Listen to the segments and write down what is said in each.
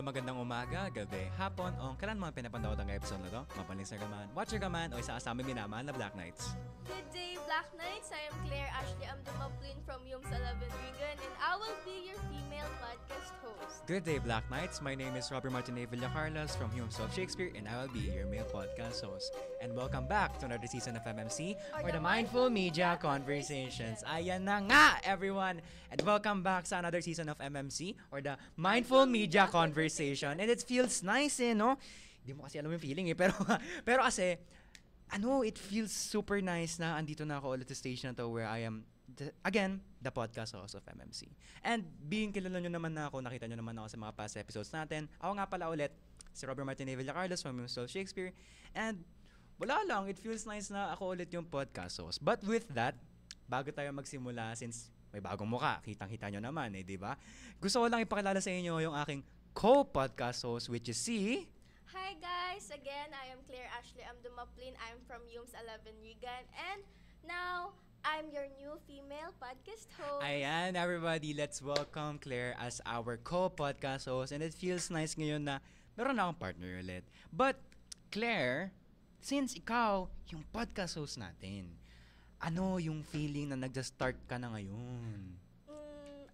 magandang umaga, gabi, hapon, o kailan mga pinapanood ang episode na to. Mapalis na gaman, watcher gaman, o isa kasama minamahal na Black Knights. Good day, Black Knights! I am Claire Ashley Amdumaplin from Yums 11 Regan, and I will be your female podcast host. Good day, Black Knights. My name is Robert Martinez Villacarlos from Humes of Shakespeare, and I will be your male podcast host. And welcome back to another season of MMC, or the Mindful Media Conversations. Ayan na nga, everyone! And welcome back sa another season of MMC, or the Mindful Media Conversation. And it feels nice, no? Hindi mo kasi alam yung feeling, pero kasi, it feels super nice na andito na ako ulit sa stage na to where I am, again, the podcast host of MMC. And being kilala nyo naman na ako, nakita nyo naman ako sa mga past episodes natin. Ako nga pala ulit, si Robert Martinez Villacarlos from Humes of Shakespeare. And wala lang, it feels nice na ako ulit yung podcast host. But with that, bago tayo magsimula, since may bagong muka, kitang-kita nyo naman, di ba? Gusto ko lang ipakilala sa inyo yung aking co-podcast host, which is si... Hi guys! Again, I am Claire Ashley Amdumaplin. I'm from Yums 11 Regan, and now I'm your new female podcast host. Ayan, everybody, let's welcome Claire as our co-podcast host. And it feels nice ngayon na meron na akong partner ulit. But, Claire, since ikaw yung podcast host natin, ano yung feeling na nag-start ka na ngayon?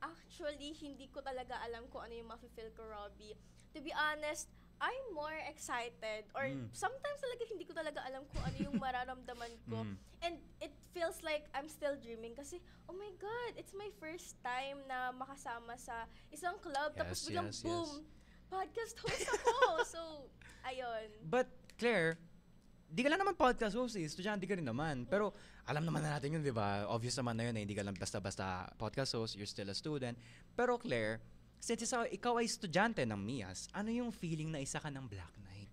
Actually, hindi ko talaga alam kung ano yung ma-feel ko, Robbie. To be honest, I'm more excited or sometimes talaga hindi ko talaga alam kung ano yung mararamdaman ko. And it feels like I'm still dreaming kasi, oh my God, it's my first time na makasama sa isang club. Tapos biglang boom, podcast host ako. So, ayun. But, Claire, di ka lang naman podcast host estudyante ka rin naman. Pero, alam naman na natin yun, di ba? Obvious naman na yun hindi ka lang basta-basta podcast host, you're still a student. Pero, Claire, since ikaw ay estudyante ng MIAS, ano yung feeling na isa ka ng Black Knight?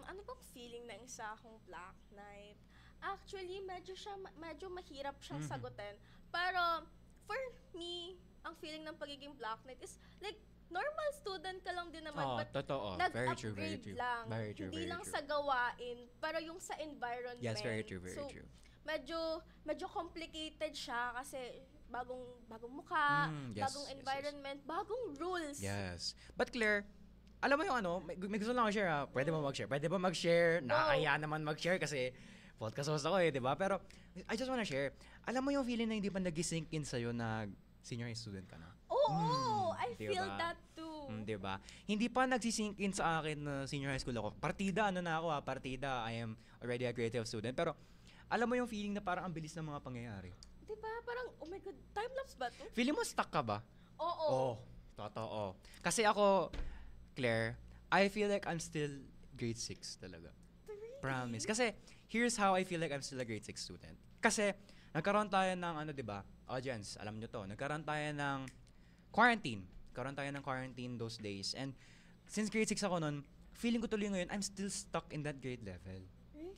Ano bang feeling na isa akong Black Knight? Actually, medyo mahirap siyang sagutin. Pero, for me, ang feeling ng pagiging Black Knight is like, normal student ka lang din naman. But totoo. Very true, very true. Lang. Very true, Hindi very lang true. sa gawain, pero yung sa environment. Yes, very true, very true. Medyo complicated siya kasi bagong mukha, bagong environment, bagong rules. Yes. But Claire, alam mo yung may gusto lang ako share ha. Pwede ba mag-share? Pwede ba mag-share? Nakakaya naman mag-share kasi podcast host ako di ba? Pero I just wanna share. Alam mo yung feeling na hindi pa nag-sink in sa'yo na senior high student ka na? Oo, I diba? feel that too. Di ba? Hindi pa nagsisink in sa akin na senior high school ako. Partida partida. I am already a creative student. Pero alam mo yung feeling na parang ang bilis ng mga pangyayari. Diba? Parang, oh my God, time-lapse ba to? Feeling mo stuck ka ba? Oo. Totoo. Kasi ako, Claire, I feel like I'm still grade 6 talaga. Really? Promise. Kasi, here's how I feel like I'm still a grade 6 student. Kasi, nagkaroon tayo ng, diba, audience, alam nyo to, nagkaroon tayo ng quarantine. Nagkaroon tayo ng quarantine those days. And, since grade 6 ako nun, feeling ko tuloy ngayon, I'm still stuck in that grade level. Really?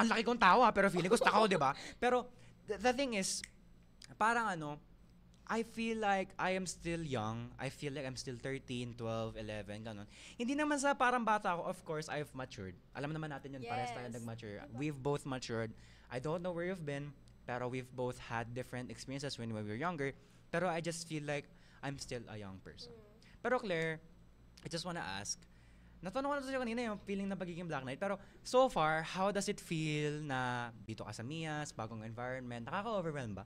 Ang laki kong tawa, pero feeling ko stuck ako, diba? Pero, the thing is, parang I feel like I am still young. I feel like I'm still 13, 12, 11, ganun. Hindi naman sa parang bata ako. Of course, I've matured. Alam naman natin yun, parehas tayo nag-mature. We've both matured. I don't know where you've been, pero we've both had different experiences when we were younger. Pero I just feel like I'm still a young person. Pero Claire, I just wanna ask, natanong ko na sa'yo kanina yung feeling na pagiging Black Knight. Pero so far, how does it feel na dito ka sa MIAS, bagong environment? Nakaka-overwhelm ba?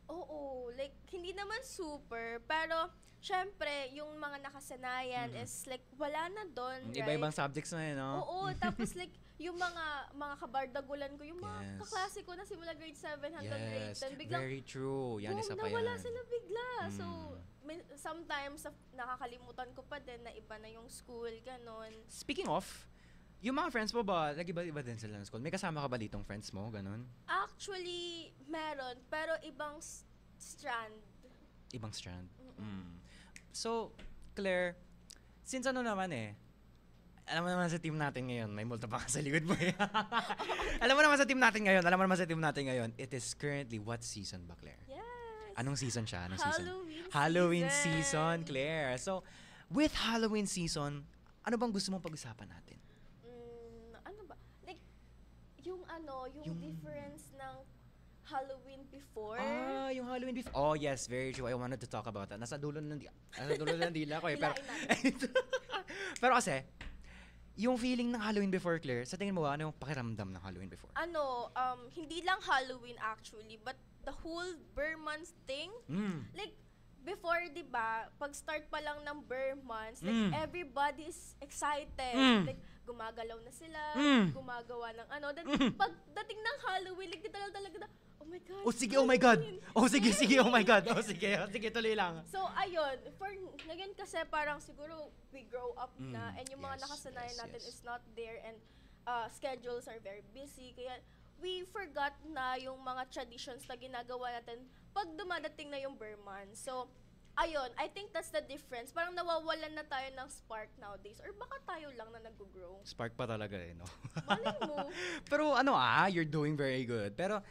Oo, like, hindi naman super, pero, syempre, yung mga nakasanayan is, like, wala na doon, right? Iba-ibang subjects na yun, no? Oo, tapos, like, yung mga kabardagulan ko, yung mga kaklase ko na simula grade 7 hanggang grade 10, biglang, very true. Yan, isa pa yan. nawala sila bigla. So, sometimes, nakakalimutan ko pa din na iba na yung school, ganon. Speaking of, yung mga friends mo ba, nag-iba-iba din sila ng school? May kasama ka ba ditong friends mo, ganon? Actually, meron, pero ibang strand. Ibang strand. So, Claire, since alam mo naman sa team natin ngayon, may multo pa ka sa likod mo alam mo naman sa team natin ngayon, it is currently what season ba, Claire? Yes. Anong season siya? Halloween season, Claire. So, with Halloween season, ano bang gusto mong pag-usapan natin? Ano ba? Like, yung difference ng Halloween before. Yung Halloween before. Oh, yes, very true. I wanted to talk about that. Nasa dulo ng dila ko eh. Pero, pero kasi, yung feeling ng Halloween before, Claire, sa tingin mo ba, ano yung pakiramdam ng Halloween before? Hindi lang Halloween actually, but the whole Burr months thing. Like, before, di ba, pag start pa lang ng Burr months, like, everybody is excited. Like, gumagalaw na sila, gumagawa ng ano. Then, pagdating ng Halloween, like, talaga na, oh my God. Oh, sige, oh my God. Oh, sige, oh my God. Oh, sige, tuloy lang. So, ayun, for ngayon kasi parang siguro we grow up na and yung mga nakasanayan natin is not there and schedules are very busy. Kaya, we forgot na yung mga traditions na ginagawa natin pag dumadating na yung Burr month. So, ayun, I think that's the difference. Parang nawawalan na tayo ng spark nowadays. Or baka tayo lang na nag-grow. Spark pa talaga eh, no? Malay mo. Pero you're doing very good. Pero,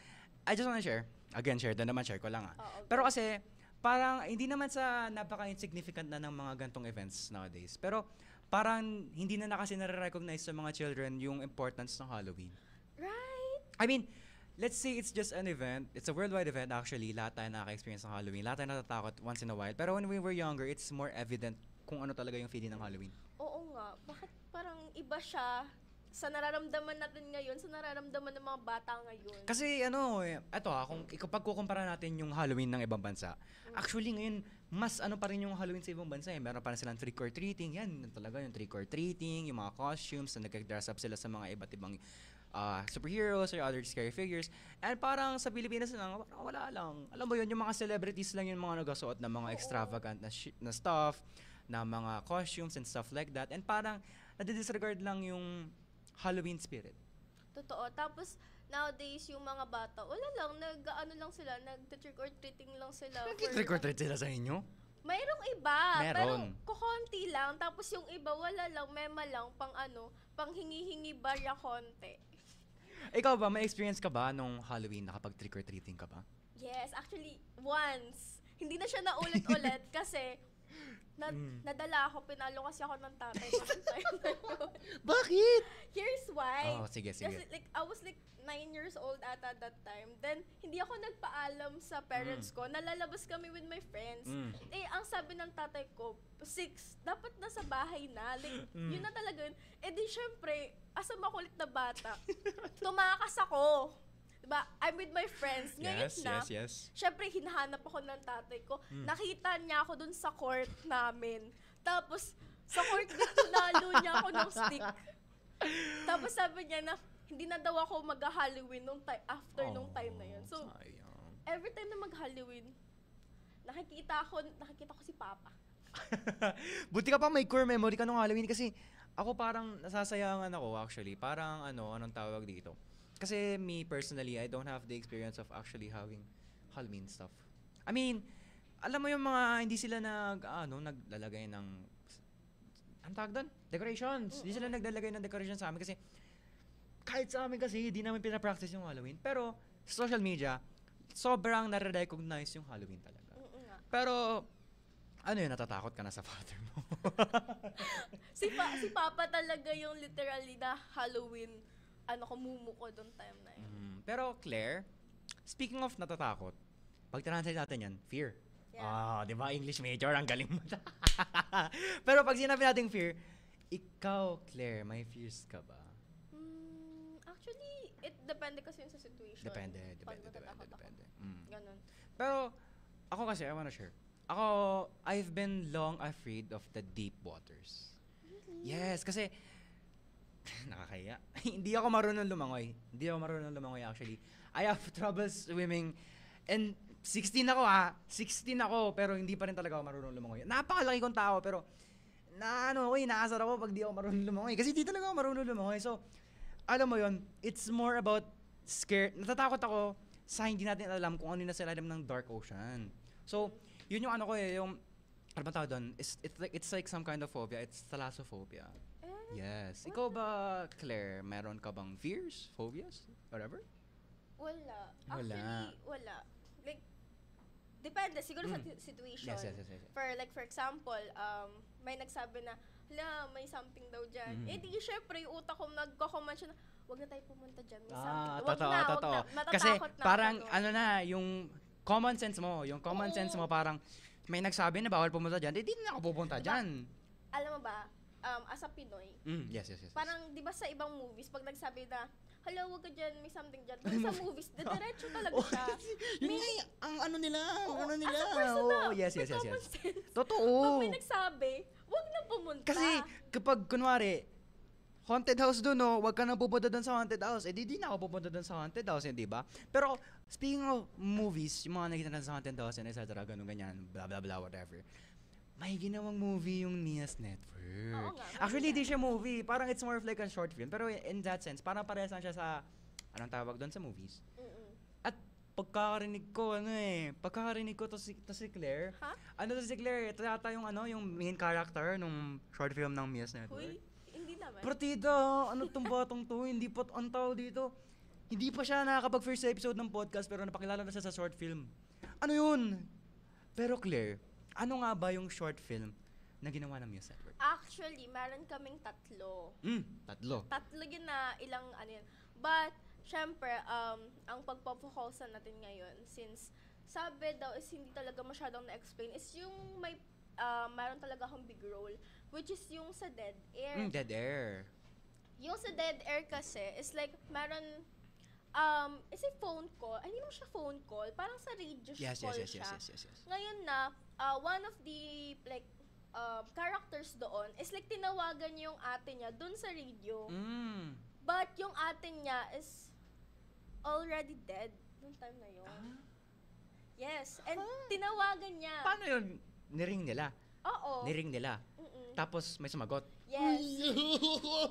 I just wanna share. Again, share ko lang Okay. Pero kasi, parang hindi naman sa napaka-insignificant na ng mga gantong events nowadays. Pero, parang hindi na kasi nare-recognize sa mga children yung importance ng Halloween. Right? I mean, let's say it's just an event. It's a worldwide event actually. Lahat tayo nakaka-experience ng Halloween. Lahat tayo natatakot once in a while. Pero when we were younger, it's more evident kung ano talaga yung feeling ng Halloween. Oo nga. Bakit parang iba siya sa nararamdaman natin ngayon, sa nararamdaman ng mga bata ngayon? Kasi kung pagkukumpara natin yung Halloween ng ibang bansa, actually ngayon, mas pa rin yung Halloween sa ibang bansa eh. Meron pa rin silang trick-or-treating. Yan talaga yung trick-or-treating, yung mga costumes, na nag-dress up sila sa mga iba't ibang superheroes or other scary figures. And parang sa Pilipinas lang, parang wala lang. Alam mo yun, yung mga celebrities lang yung mga nagasuot ng mga extravagant na stuff, na mga costumes and stuff like that. And parang nadidisregard lang yung Halloween spirit. Totoo. Tapos, nowadays, yung mga bata, wala lang, nag-trick or treating lang sila. Nag-trick or treat sila sa inyo? Mayroong iba. Meron. Pero, kukonti lang. Tapos yung iba, wala lang, mema lang, pang hingi-hingi barya konti. Ikaw ba, may experience ka ba nung Halloween nakapag-trick or treating ka ba? Yes, actually, once. Hindi na siya naulit-ulit kasi nadala ako, pinalo kasi ako ng tatay ko. Bakit? Here's why. Oh, sige. Kasi I was 9 years old at that time. Then, hindi ako nagpaalam sa parents ko. Nalalabas kami with my friends. Eh, ang sabi ng tatay ko, 6, dapat nasa bahay na. Like, yun na talaga yun. Eh di, syempre, asa makulit na bata, tumakas ako. Diba? I'm with my friends. Ngayon Yes. Syempre, hinahanap ako ng tatay ko. Nakita niya ako dun sa court namin. Tapos, sa court, tinalo niya ako ng stick. Tapos sabi niya na, hindi na daw ako mag-Halloween after nung time na yun. So, every time na mag-Halloween, nakikita ko si Papa. Buti ka pa may core memory ka nung Halloween kasi ako parang nasasayangan ako actually. Parang anong tawag dito? Kasi me personally, I don't have the experience of actually having Halloween stuff. I mean, alam mo yung mga hindi sila naglalagay ng anong tawag doon? Decorations. Hindi sila naglalagay ng decorations sa amin kasi kahit sa amin kasi hindi namin pinapractice yung Halloween. Pero sa social media, sobrang nare-recognize yung Halloween talaga. Pero natatakot ka na sa father mo. si Papa talaga yung literally na Halloween kumumuko doon time na yun. Pero Claire, speaking of natatakot, pag-translate natin yan, fear. Yeah. Di ba? English major, ang galing mo. Pero pag sinabi natin fear, ikaw, Claire, may fears ka ba? Actually, it depende kasi yun sa situation. Depende. Ganun. Pero, ako kasi, I wanna share. I've been long afraid of the deep waters. Really? Yes, kasi, nakakaya. Hindi ako marunong lumangoy actually. I have trouble swimming. And 16 ako, pero hindi pa rin talaga ako marunong lumangoy. Napakalaki kong tao, pero inaasar ako pag di ako marunong lumangoy. Kasi di talaga ako marunong lumangoy. So, alam mo yon, it's more about scared. Natatakot ako sa hindi natin alam kung ano yung nasa ilalim ng dark ocean. So, yun yung yung, ano ba tawag doon? It's like some kind of phobia. It's thalassophobia. Yes. Ikaw ba, Claire, meron ka bang fears, phobias, whatever? Wala. Actually, wala. Like, depende siguro sa situation. Yes. For example, may nagsabi na, hala, may something daw dyan. Mhm. Eh di, syempre, yung utak ko nagko-comment siya na, wag na tayo pumunta dyan, may something. Ah, Wag totoo, na, wag totoo. na. Kasi Natatakot na parang ako. ano na, yung common sense mo, Oo. parang may nagsabi na bawal pumunta dyan, di na ako pupunta Diba? dyan. Alam mo ba, as a Pinoy, Yes, yes, yes. parang, di ba sa ibang movies, pag nagsabi na, hala, wag ka dyan, may something dyan. Pero sa movies, diretso talaga Oh, siya. yun May- nga, ang ano nila, Oo, ano nila. as a person na, Oo, yes, may yes, yes, common yes. sense. Totoo. Pag may nagsabi, wag na pumunta. Kasi kapag kunwari, haunted house doon, no, wag ka na pupunta doon sa haunted house. Eh, di na ako pupunta doon sa haunted house, hindi ba? Pero, speaking of movies, yung mga nakita natin sa haunted house, and etc., ganun, ganyan, blah, blah, blah, whatever. May ginawang movie yung Mia's Network. Oo nga, Actually, maganda. di siya movie. Parang it's more of like a short film. Pero in that sense, parang parehas lang siya sa, anong tawag doon sa movies. Mm-mm. At pagkakarinig ko to si Claire. Ha? Ano to si Claire? Ito yata yung yung main character nung short film ng Mia's Network. Huy, hindi naman. Partida, ano tong batong to? Hindi pa ang tao dito. Hindi pa siya nakakapag first episode ng podcast pero napakilala na siya sa short film. Ano yun? Pero Claire, ano nga ba yung short film na ginawa ng Muse Network? Actually, meron kaming tatlo. Tatlo. Tatlo yun na ilang ano yun. But, syempre, ang pagpapokusan natin ngayon, since sabi daw is hindi talaga masyadong na-explain, is yung meron talaga akong big role, which is yung sa Dead Air. Dead Air. Yung sa Dead Air kasi, is like, meron, is a phone call. Ay, hindi naman siya phone call. Parang sa radio Yes, call yes, yes, siya. yes, yes, yes, yes. Ngayon na, one of the, like, characters doon is like tinawagan yung ate niya doon sa radio. But yung ate niya is already dead noong time na yun. Yes. And tinawagan niya. Paano yun? Niring nila. Oo. Niring nila. Mm-mm. Tapos may sumagot. Yes.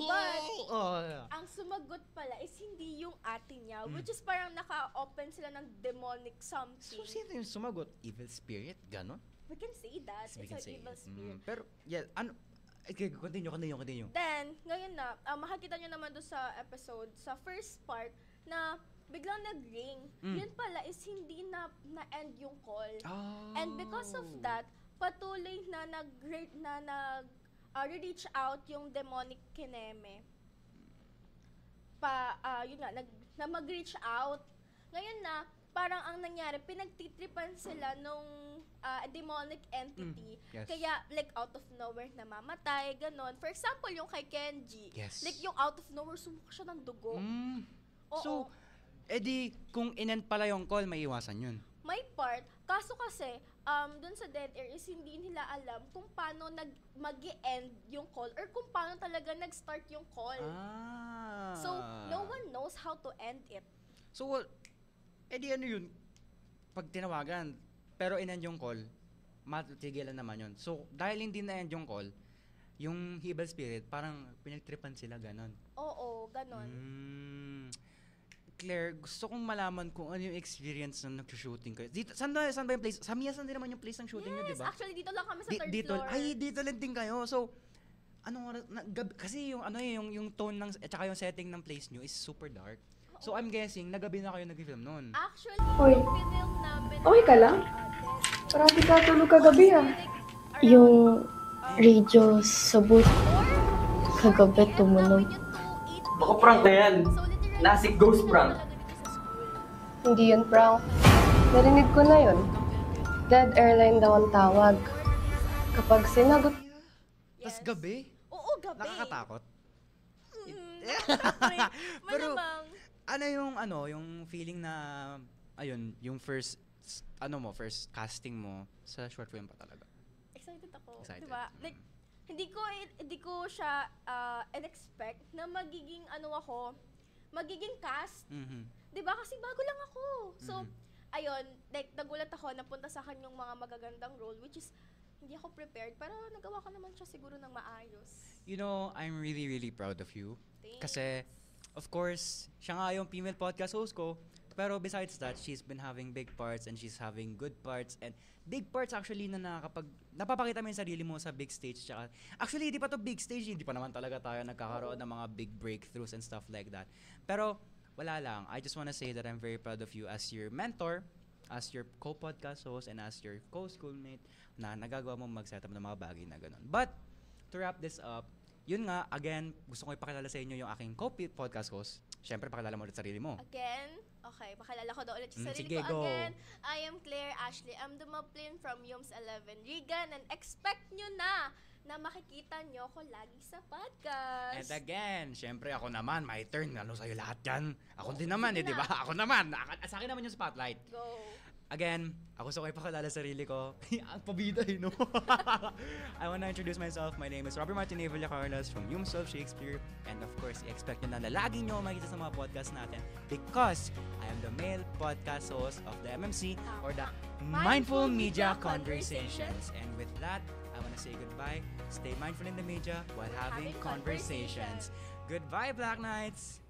But, Oh, ang sumagot pala is hindi yung ate niya, which is parang naka-open sila ng demonic something. so sino yung sumagot? Evil spirit? Ganon? We can say that. We It's can an say evil it. spirit. Pero, yeah, ano? Okay, continue. Then, ngayon na, makikita nyo naman doon sa episode, sa first part, na biglang nag-ring. Yun pala is hindi na-end yung call. Oh. And because of that, patuloy na reach out yung demonic kineme. Yun nga, na mag-reach out. Ngayon na, parang ang nangyari, pinagtitripan sila nung demonic entity. Yes. Kaya, like, out of nowhere namamatay, ganon. For example, yung kay Kenji. Yes. Like, yung out of nowhere, sumuka siya ng dugo. Oo. So, edi, kung in-end pala yung call, may iwasan yun. May part, kaso kasi, dun sa Dead Air is hindi nila alam kung paano mag-e-end yung call or kung paano talaga nag-start yung call. So, no one knows how to end it. So, edi ano yun? Pag tinawagan, pero in-end yung call, matigilan naman yun. So, dahil hindi na-end yung call, yung evil spirit, parang pinagtripan sila, ganon. Oo, ganon. Claire, gusto kong malaman kung ano yung experience nung nag-shooting kayo. Dito, saan ba yung place? Sa Miyasan din naman yung place ng shooting nyo, di ba? Actually, dito lang kami sa third Dito, floor. dito lang din kayo. So, anong oras, kasi yung yung tone ng, at saka yung setting ng place nyo is super dark. So, I'm guessing, nagabi na kayo nag-film noon. Actually, Hoy, yung pinil namin okay ka lang? Parang di ka tulog kagabi ah. Yung radio sa booth kagabi tumunog. Baka prank na yan. Classic ghost prank. Hindi yun prank. Narinig ko na yun. Dead airline daw ang tawag. Kapag sinagot, Tas gabi? Oo, gabi. Nakakatakot? Pero, Ano yung feeling na, ayun, yung first casting mo sa short film pa talaga? excited ako. Excited. Diba? Like, hindi ko siya in-expect na magiging magiging cast. Diba? Kasi bago lang ako. So, ayun, like, nagulat ako, napunta sa akin yung mga magagandang role, which is, hindi ako prepared, pero nagawa ko naman siya siguro ng maayos. You know, I'm really, really proud of you. Thanks. Kasi, of course, siya nga yung female podcast host ko. Pero besides that, she's been having big parts and she's having good parts and big parts actually na napapakita mo yung sarili mo sa big stage. Tsaka, actually, hindi pa to big stage. Hindi pa naman talaga tayo nagkakaroon ng mga big breakthroughs and stuff like that. Pero, wala lang. I just wanna say that I'm very proud of you as your mentor, as your co-podcast host, and as your co-schoolmate na nagagawa mo mag-setup ng mga bagay na ganun. But, to wrap this up, yun nga, again, gusto ko ipakilala sa inyo yung aking co-podcast host. Siyempre, pakilala mo ulit sarili mo. Again, okay, pakilala ko daw ulit yung sarili sige, ko go. again. I am Claire Ashley. I'm dumaplin from Yums 11 Regan and expect nyo na makikita nyo ako lagi sa podcast. And again, syempre ako naman, my turn. Ano sa'yo lahat yan? Ako din naman di ba? Ako naman. Sa akin naman yung spotlight. Go. Again, ako gusto ko ipakilala sarili ko. Ang pabida no? I wanna introduce myself. My name is Robert Martinez Villacarlas from Yums of Shakespeare. And of course, i-expect nyo na lagi nyo makikita sa mga podcast natin because I am the male podcast host of the MMC or the Mindful Media Conversations. And with that, I wanna say goodbye. Stay mindful in the media while having conversations. Goodbye, Black Knights!